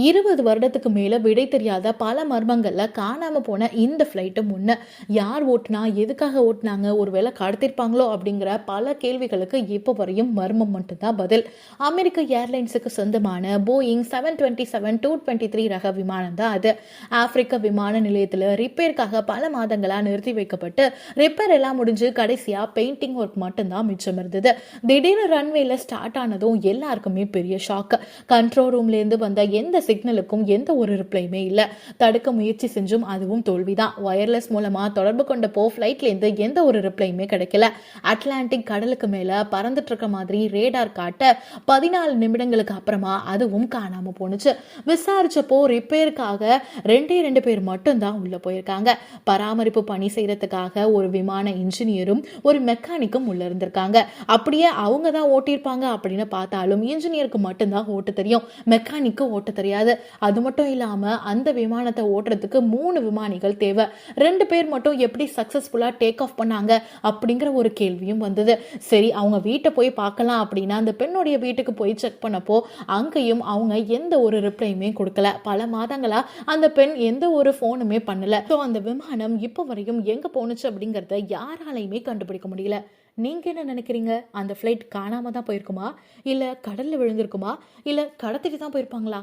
20 வருடத்துக்கு மேல விடை தெரியாத பல மர்மங்கள்ல காணாம போன இந்த ஃப்ளைட்டு முன்ன யார் ஓட்டுனா, எதுக்காக ஓட்டுனாங்க, ஒருவேளை கடத்திருப்பாங்களோ அப்படிங்கிற பல கேள்விகளுக்கு இப்போ வரையும் மர்மம் மட்டும்தான் பதில். அமெரிக்க ஏர்லைன்ஸுக்கு சொந்தமான போயிங் 727-223 ரக விமானம் தான் அது. ஆப்பிரிக்க விமான நிலையத்தில் ரிப்பேருக்காக பல மாதங்களா நிறுத்தி வைக்கப்பட்டு ரிப்பேர் எல்லாம் முடிஞ்சு கடைசியா பெயிண்டிங் ஒர்க் மட்டும்தான் மிச்சம் இருந்தது. திடீர்னு ரன்வேல ஸ்டார்ட் ஆனதும் எல்லாருக்குமே பெரிய ஷாக். கண்ட்ரோல் ரூம்ல இருந்து வந்த எந்த சிக்னலுக்கும் எந்த ஒரு ரிப்ளையுமே இல்ல. தடுக்க முயற்சி செஞ்சும் அதுவும் தோல்விதான். வயர்லெஸ் மூலமா தொடர்பு கொண்டப்போ ஃபிளைட்ல இருந்து எந்த ஒரு ரிப்ளையுமே கிடைக்கல. அட்லாண்டிக் கடலுக்கு மேல பறந்துட்டு இருக்க மாதிரி ரேடார் காட்ட 14 நிமிடங்களுக்கு அப்புறமா அதுவும் காணாம போனுச்சு. விசாரிச்சப்போ ரிப்பேருக்காக 2 பேர் மட்டும் தான் உள்ள போயிருக்காங்க. பராமரிப்பு பணி செய்யறதுக்காக ஒரு விமான இன்ஜினியரும் ஒரு மெக்கானிக்கும் உள்ள இருந்திருக்காங்க. அப்படியே அவங்க தான் ஓட்டியிருப்பாங்க அப்படின்னு பார்த்தாலும் இன்ஜினியருக்கு மட்டும்தான் ஓட்ட தெரியும், மெக்கானிக்கு ஓட்ட தெரியாது. அது மட்டும் இல்லாம அந்த விமானத்தை ஓட்டுறதுக்கு 3 விமானிகள் தேவை. 2 பேர் மட்டும் எப்படி சக்சஸ்ஃபுல்லா டேக் ஆஃப் பண்ணாங்க அப்படிங்கிற ஒரு கேள்வியும் வந்தது. சரி, அவங்க வீட்டை போய் பார்க்கலாம் அப்படின்னா அந்த பெண்ணுடைய வீட்டுக்கு போய் செக் பண்ணப்போ அங்கேயும் அவங்க எந்த ஒரு ரிப்ளையுமே கொடுக்கல. பல மாதங்களா அந்த பெண் எந்த ஒரு போனுமே பண்ணல. அந்த விமானம் இப்போ வரையும் எங்க போனுச்சு அப்படிங்கறத யாராலையுமே கண்டுபிடிக்க முடியல. நீங்க என்ன நினைக்கிறீங்க? அந்த ஃபிளைட் காணாம தான் போயிருக்குமா, இல்ல கடல்ல விழுந்திருக்குமா, இல்ல கடத்திட்டு தான் போயிருப்பாங்களா?